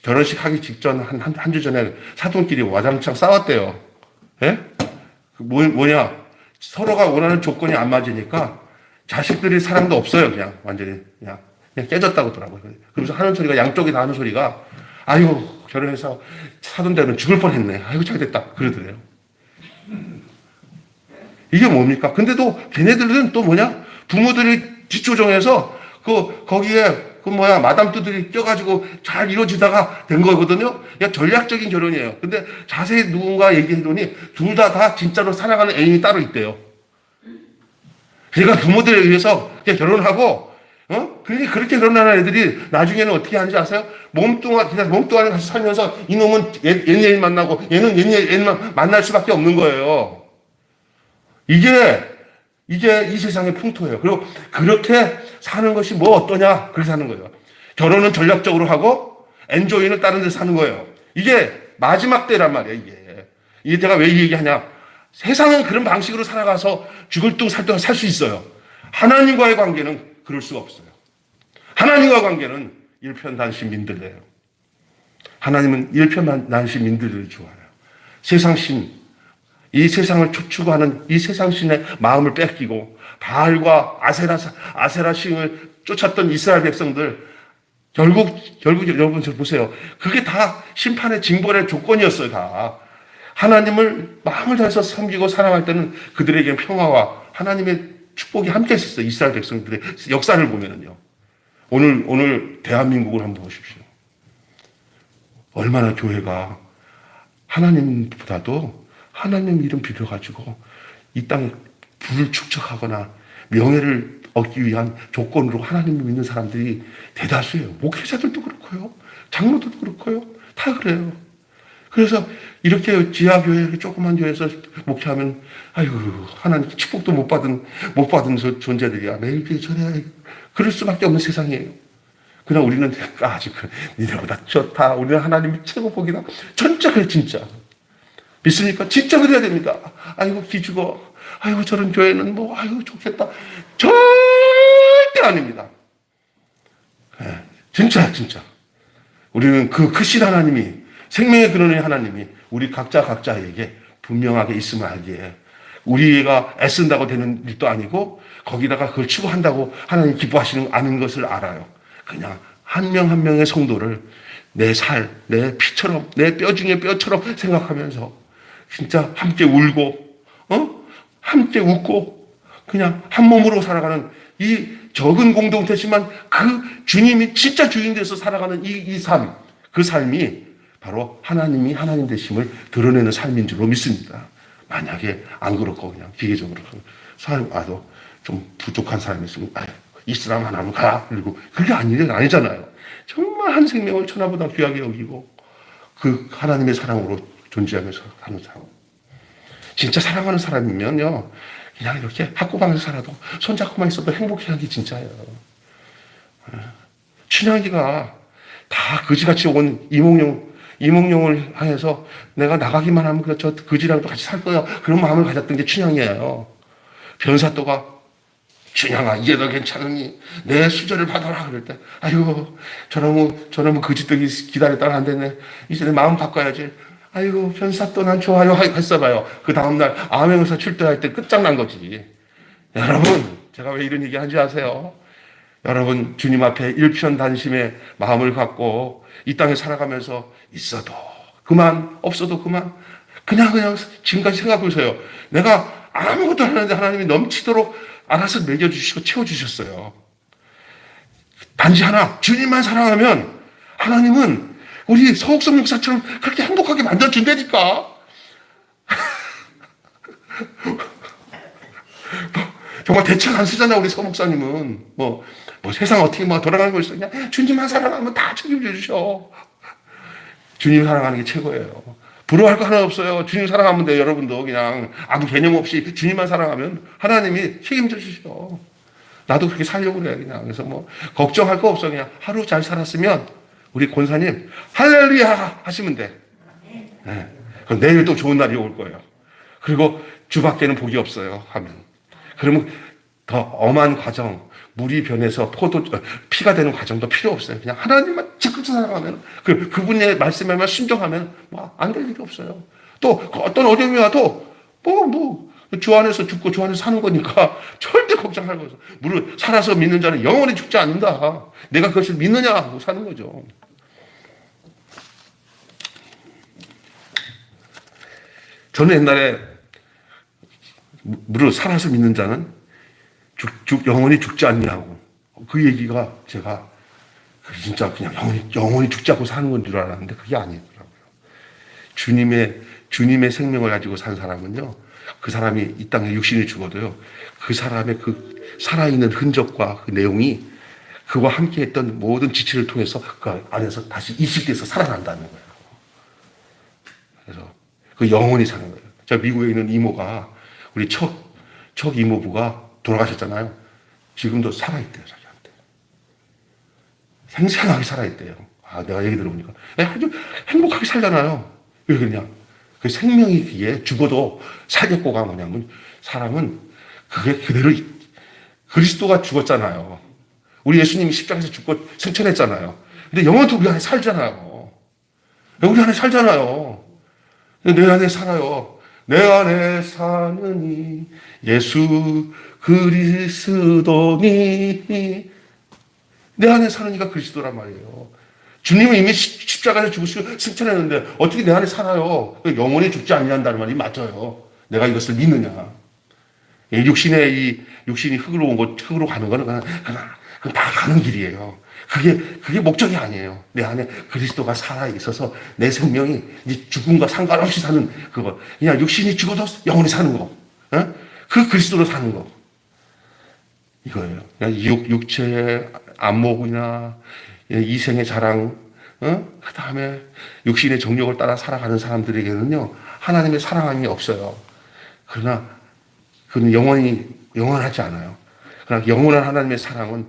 결혼식 하기 직전 한 주 전에 사돈끼리 와장창 싸웠대요. 예? 뭐냐? 서로가 원하는 조건이 안 맞으니까 자식들이 사랑도 없어요. 그냥 완전히 그냥 깨졌다고 하더라고요. 그러면서 하는 소리가 양쪽이 다 하는 소리가 아이고 결혼해서 사돈들은 죽을 뻔했네. 아이고 잘 됐다. 그러더래요. 이게 뭡니까? 근데도 걔네들은 또 뭐냐? 부모들이 뒷조정해서 거기에 마담들이 껴가지고 잘 이루어지다가 된 거거든요. 그냥 전략적인 결혼이에요. 근데 자세히 누군가 얘기해보니 둘 다 진짜로 사랑하는 애인이 따로 있대요. 그러니까 부모들에 의해서 그냥 결혼하고, 그러니까 그렇게 결혼하는 애들이 나중에는 어떻게 하는지 아세요? 그냥 몸뚱아리 같이 살면서 이놈은 얘 만나고 얘는 얘만 만날 수밖에 없는 거예요. 이게 이 세상의 풍토예요. 그리고 그렇게 사는 것이 뭐 어떠냐? 그렇게 사는 거예요. 결혼은 전략적으로 하고 엔조이는 다른 데 사는 거예요. 이게 마지막 때란 말이에요. 이게 제가 왜 이 얘기하냐? 세상은 그런 방식으로 살아가서 죽을 둥 살 둥 살 수 있어요. 하나님과의 관계는 그럴 수가 없어요. 하나님과 관계는 일편단심 민들레요. 하나님은 일편단심 민들레를 좋아해요. 세상신 이 세상을 추구하는 이 세상신의 마음을 뺏기고 바알과 아세라 신을 쫓았던 이스라엘 백성들 결국 여러분 보세요. 그게 다 심판의 징벌의 조건이었어요. 다 하나님을 마음을 다해서 섬기고 사랑할 때는 그들에게 평화와 하나님의 축복이 함께 있었어요. 이스라엘 백성들의 역사를 보면은요. 오늘 대한민국을 한번 보십시오. 얼마나 교회가 하나님보다도 하나님 이름 빌어가지고 이 땅에 부를 축적하거나 명예를 얻기 위한 조건으로 하나님을 믿는 사람들이 대다수예요. 목회자들도 그렇고요. 장로들도 그렇고요. 다 그래요. 그래서 이렇게 지하교회, 조그만 교회에서 목회하면, 아이고, 하나님 축복도 못 받은 존재들이야. 매일 저래. 그럴 수밖에 없는 세상이에요. 그냥 우리는, 아직, 니네보다 좋다. 우리는 하나님이 최고 복이다. 진짜 그래, 진짜. 믿습니까? 진짜 그래야 됩니다. 아이고, 기죽어. 아이고, 저런 교회는 뭐, 아이고, 좋겠다. 절대 아닙니다. 네, 진짜. 우리는 그 크신 하나님이, 생명의 근원의 하나님이 우리 각자에게 분명하게 있음을 알기에 우리가 애쓴다고 되는 일도 아니고 거기다가 그걸 추구한다고 하나님 기뻐하시는 아닌 것을 알아요. 그냥 한 명 한 명의 성도를 내 내 피처럼, 내 뼈 중에 뼈처럼 생각하면서 진짜 함께 울고, 함께 웃고, 그냥 한 몸으로 살아가는 이 적은 공동체지만 그 주님이 진짜 주인 돼서 살아가는 이 삶, 그 삶이 바로 하나님이 하나님 되심을 드러내는 삶인 줄로 믿습니다. 만약에 안 그렇고 그냥 기계적으로 사람 와도 좀 부족한 사람이 있으면 이 사람 하나만 가. 그리고 그게 아니잖아요. 정말 한 생명을 천하보다 귀하게 여기고 그 하나님의 사랑으로 존재하면서 하는 사람. 진짜 사랑하는 사람이면요. 그냥 이렇게 학구방에서 살아도 손잡고만 있어도 행복해하는 게 진짜예요. 춘향기가 다 거지같이 온 이몽룡을 향해서 내가 나가기만 하면 저 거지랑도 같이 살 거야. 그런 마음을 가졌던 게 춘향이에요. 변사또가 춘향아, 이제 너 괜찮으니 내 수저를 받아라. 그럴 때, 아이고, 저놈은 거지떡이 기다렸다가 안 됐네. 이제 내 마음 바꿔야지. 아이고, 변사또 난 좋아요. 했어봐요. 그 다음날 암행어사 출두할 때 끝장난 거지. 여러분, 제가 왜 이런 얘기 하는지 아세요? 여러분, 주님 앞에 일편단심의 마음을 갖고 이 땅에 살아가면서 있어도 그만, 없어도 그만, 그냥 지금까지 생각해 보세요. 내가 아무것도 안 하는데 하나님이 넘치도록 알아서 먹여주시고 채워주셨어요. 단지 하나, 주님만 사랑하면 하나님은 우리 서옥성 목사처럼 그렇게 행복하게 만들어준다니까. 정말 대책 안 쓰잖아, 우리 서 목사님은. 뭐 세상 어떻게 돌아가는 거 있어. 그냥 주님만 사랑하면 다 책임져 주셔. 주님 사랑하는 게 최고예요. 부러워할 거 하나 없어요. 주님 사랑하면 돼요, 여러분도. 그냥 아무 개념 없이 주님만 사랑하면 하나님이 책임져 주셔. 나도 그렇게 살려고 그래, 그냥. 그래서 걱정할 거 없어. 그냥 하루 잘 살았으면 우리 권사님, 할렐루야! 하시면 돼. 네. 그럼 내일 또 좋은 날이 올 거예요. 그리고 주밖에는 복이 없어요, 하면. 그러면 더 엄한 과정, 물이 변해서 피가 되는 과정도 필요 없어요. 그냥 하나님만 적극 사랑하면, 그분의 말씀에만 순종하면, 안 될 일이 없어요. 또, 어떤 어려움이 와도, 주 안에서 죽고 주 안에서 사는 거니까 절대 걱정할 거 없어. 물을 살아서 믿는 자는 영원히 죽지 않는다. 내가 그것을 믿느냐 하고 사는 거죠. 저는 옛날에 물을 살아서 믿는 자는 영원히 죽지 않냐고. 그 얘기가 제가 진짜 그냥 영원히 죽지 않고 사는 건 줄 알았는데 그게 아니더라고요. 주님의 생명을 가지고 산 사람은요, 그 사람이 이 땅에 육신이 죽어도요, 그 사람의 그 살아있는 흔적과 그 내용이 그와 함께 했던 모든 지체를 통해서 그 안에서 다시 이식돼서 살아난다는 거예요. 그래서 그 영원히 사는 거예요. 제가 미국에 있는 이모가, 우리 첫 이모부가 돌아가셨잖아요. 지금도 살아있대요, 자기한테. 생생하게 살아있대요. 내가 얘기 들어보니까. 아주 행복하게 살잖아요. 왜 그러냐? 그 생명이 기에 죽어도 살겠고가 뭐냐면, 사람은 그게 그대로 그리스도가 죽었잖아요. 우리 예수님이 십자가에서 죽고 승천했잖아요. 근데 영원히 우리 안에 살잖아요. 우리 안에 살잖아요. 내 안에 살아요. 내 안에 사느니 예수 그리스도니. 내 안에 사느니가 그리스도란 말이에요. 주님은 이미 십자가에서 죽으시고 승천했는데 어떻게 내 안에 살아요? 영원히 죽지 않는다는 말이 맞아요. 내가 이것을 믿느냐. 육신이 흙으로 온 것, 흙으로 가는 거는 그냥 다 가는 길이에요. 그게 목적이 아니에요. 내 안에 그리스도가 살아있어서 내 생명이 이제 죽음과 상관없이 사는 그거. 그냥 육신이 죽어도 영원히 사는 거. 그 그리스도로 사는 거. 이거예요. 그냥 육체의 안목이나 이생의 자랑, 그 다음에 육신의 정욕을 따라 살아가는 사람들에게는요, 하나님의 사랑함이 없어요. 그러나 그는 영원하지 않아요. 그러나 영원한 하나님의 사랑은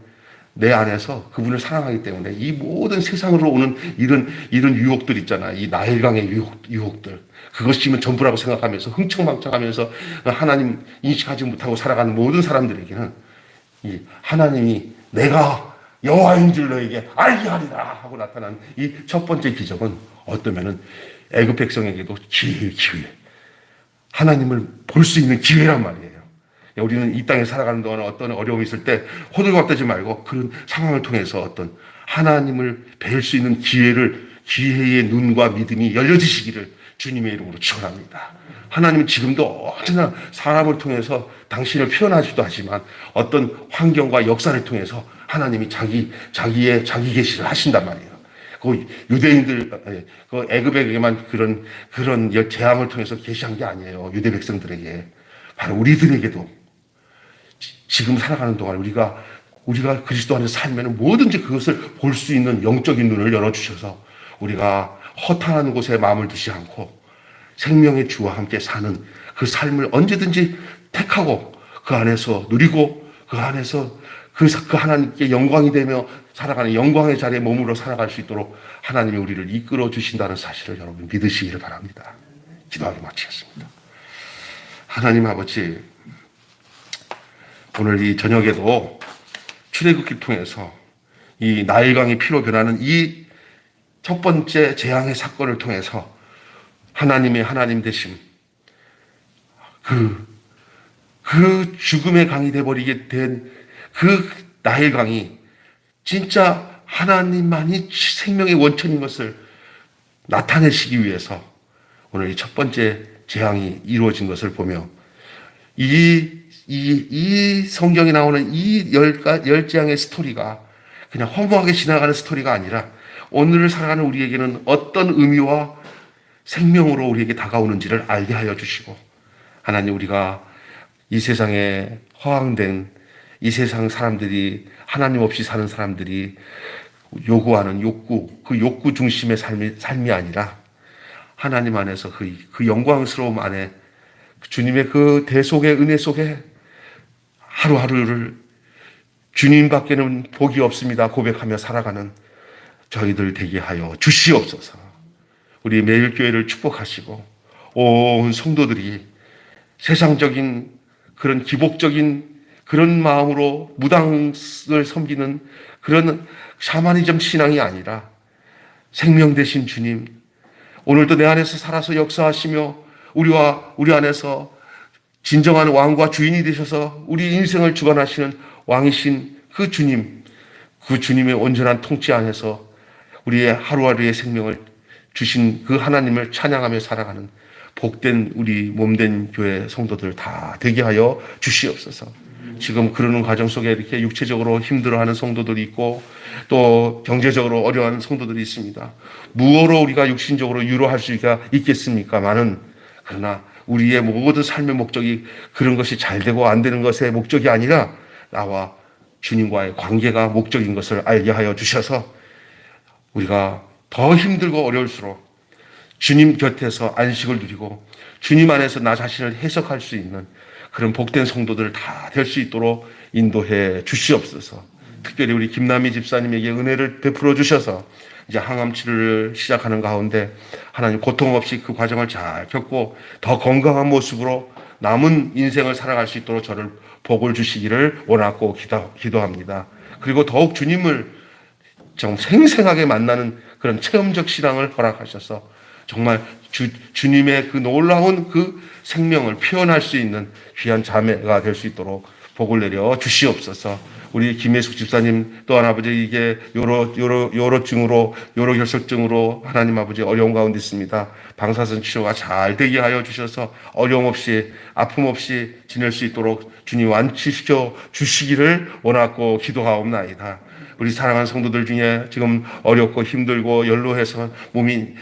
내 안에서 그분을 사랑하기 때문에 이 모든 세상으로 오는 이런 유혹들 있잖아. 이 나일강의 유혹들. 그것이면 전부라고 생각하면서 흥청망청하면서 하나님 인식하지 못하고 살아가는 모든 사람들에게는 이 하나님이 내가 여호와인 줄 너에게 알게 하리라 하고 나타난 이 첫 번째 기적은 어떠면은 애굽 백성에게도 기회. 하나님을 볼 수 있는 기회란 말이에요. 우리는 이 땅에 살아가는 동안 어떤 어려움이 있을 때 호들갑대지 말고 그런 상황을 통해서 어떤 하나님을 뵐 수 있는 기회의 눈과 믿음이 열려지시기를 주님의 이름으로 축원합니다. 하나님은 지금도 언제나 사람을 통해서 당신을 표현하지도 하지만 어떤 환경과 역사를 통해서 하나님이 자기 계시를 하신단 말이에요. 그 유대인들, 그 애굽에게만 그런 재앙을 통해서 계시한 게 아니에요. 유대 백성들에게. 바로 우리들에게도 지금 살아가는 동안 우리가 그리스도 안에서 살면 뭐든지 그것을 볼 수 있는 영적인 눈을 열어주셔서 우리가 허탄한 곳에 마음을 두지 않고 생명의 주와 함께 사는 그 삶을 언제든지 택하고 그 안에서 누리고 그 안에서 그 하나님께 영광이 되며 살아가는 영광의 자리에 몸으로 살아갈 수 있도록 하나님이 우리를 이끌어 주신다는 사실을 여러분 믿으시기를 바랍니다. 기도하기 마치겠습니다. 하나님 아버지, 오늘 이 저녁에도 출애굽기를 통해서 이 나일강이 피로 변하는 이 첫 번째 재앙의 사건을 통해서 하나님의 하나님 되심, 그 죽음의 강이 되어버리게 된 그 나일강이 진짜 하나님만이 생명의 원천인 것을 나타내시기 위해서 오늘 이 첫 번째 재앙이 이루어진 것을 보며 이 성경에 나오는 이 열 재앙의 스토리가 그냥 허무하게 지나가는 스토리가 아니라 오늘을 살아가는 우리에게는 어떤 의미와 생명으로 우리에게 다가오는지를 알게 하여 주시고, 하나님, 우리가 이 세상에 허황된 이 세상 사람들이, 하나님 없이 사는 사람들이 요구하는 그 욕구 중심의 삶이 아니라 하나님 안에서 그 영광스러움 안에 주님의 그 대속의 은혜 속에 하루하루를 주님밖에는 복이 없습니다 고백하며 살아가는 저희들 되게 하여 주시옵소서. 우리 매일교회를 축복하시고 온 성도들이 세상적인 그런 기복적인 그런 마음으로 무당을 섬기는 그런 샤머니즘 신앙이 아니라 생명 되신 주님, 오늘도 내 안에서 살아서 역사하시며 우리 안에서 진정한 왕과 주인이 되셔서 우리 인생을 주관하시는 왕이신 그 주님, 그 주님의 온전한 통치 안에서 우리의 하루하루의 생명을 주신 그 하나님을 찬양하며 살아가는 복된 우리 몸된 교회 성도들 다 되게 하여 주시옵소서. 지금 그러는 과정 속에 이렇게 육체적으로 힘들어하는 성도들이 있고 또 경제적으로 어려워하는 성도들이 있습니다. 무엇으로 우리가 육신적으로 유로할 수가 있겠습니까마는, 그러나 우리의 모든 삶의 목적이 그런 것이 잘 되고 안 되는 것의 목적이 아니라 나와 주님과의 관계가 목적인 것을 알게 하여 주셔서 우리가 더 힘들고 어려울수록 주님 곁에서 안식을 누리고 주님 안에서 나 자신을 해석할 수 있는 그런 복된 성도들 다 될 수 있도록 인도해 주시옵소서. 특별히 우리 김남희 집사님에게 은혜를 베풀어 주셔서 이제 항암 치료를 시작하는 가운데 하나님 고통 없이 그 과정을 잘 겪고 더 건강한 모습으로 남은 인생을 살아갈 수 있도록 저를 복을 주시기를 원하고 기도합니다. 그리고 더욱 주님을 좀 생생하게 만나는 그런 체험적 신앙을 허락하셔서 정말 주님의 그 놀라운 그 생명을 표현할 수 있는 귀한 자매가 될 수 있도록 복을 내려 주시옵소서. 우리 김예숙 집사님 또한 아버지 이게 요로결석증으로 하나님 아버지 어려운 가운데 있습니다. 방사선 치료가 잘 되게 하여 주셔서 어려움 없이 아픔 없이 지낼 수 있도록 주님 완치시켜 주시기를 원하고 기도하옵나이다. 우리 사랑하는 성도들 중에 지금 어렵고 힘들고 연로해서 몸이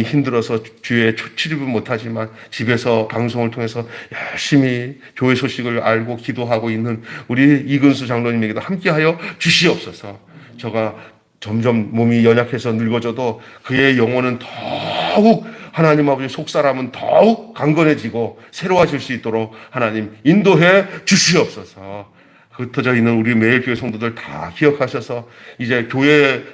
힘들어서 주에 출입은 못하지만 집에서 방송을 통해서 열심히 교회 소식을 알고 기도하고 있는 우리 이근수 장로님에게도 함께하여 주시옵소서. 저가 점점 몸이 연약해서 늙어져도 그의 영혼은 더욱 하나님 아버지 속사람은 더욱 강건해지고 새로워질 수 있도록 하나님 인도해 주시옵소서. 흩어져 있는 우리 매일교회 성도들 다 기억하셔서 이제 교회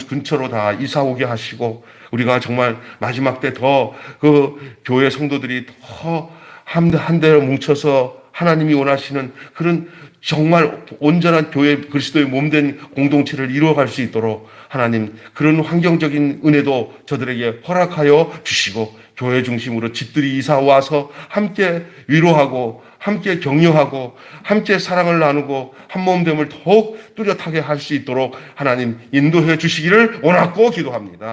근처로 다 이사 오게 하시고 우리가 정말 마지막 때 더 그 교회 성도들이 더 한데로 뭉쳐서 하나님이 원하시는 그런 정말 온전한 교회 그리스도의 몸된 공동체를 이루어갈 수 있도록 하나님 그런 환경적인 은혜도 저들에게 허락하여 주시고 교회 중심으로 집들이 이사 와서 함께 위로하고 함께 격려하고 함께 사랑을 나누고 한몸됨을 더욱 뚜렷하게 할 수 있도록 하나님 인도해 주시기를 원하고 기도합니다.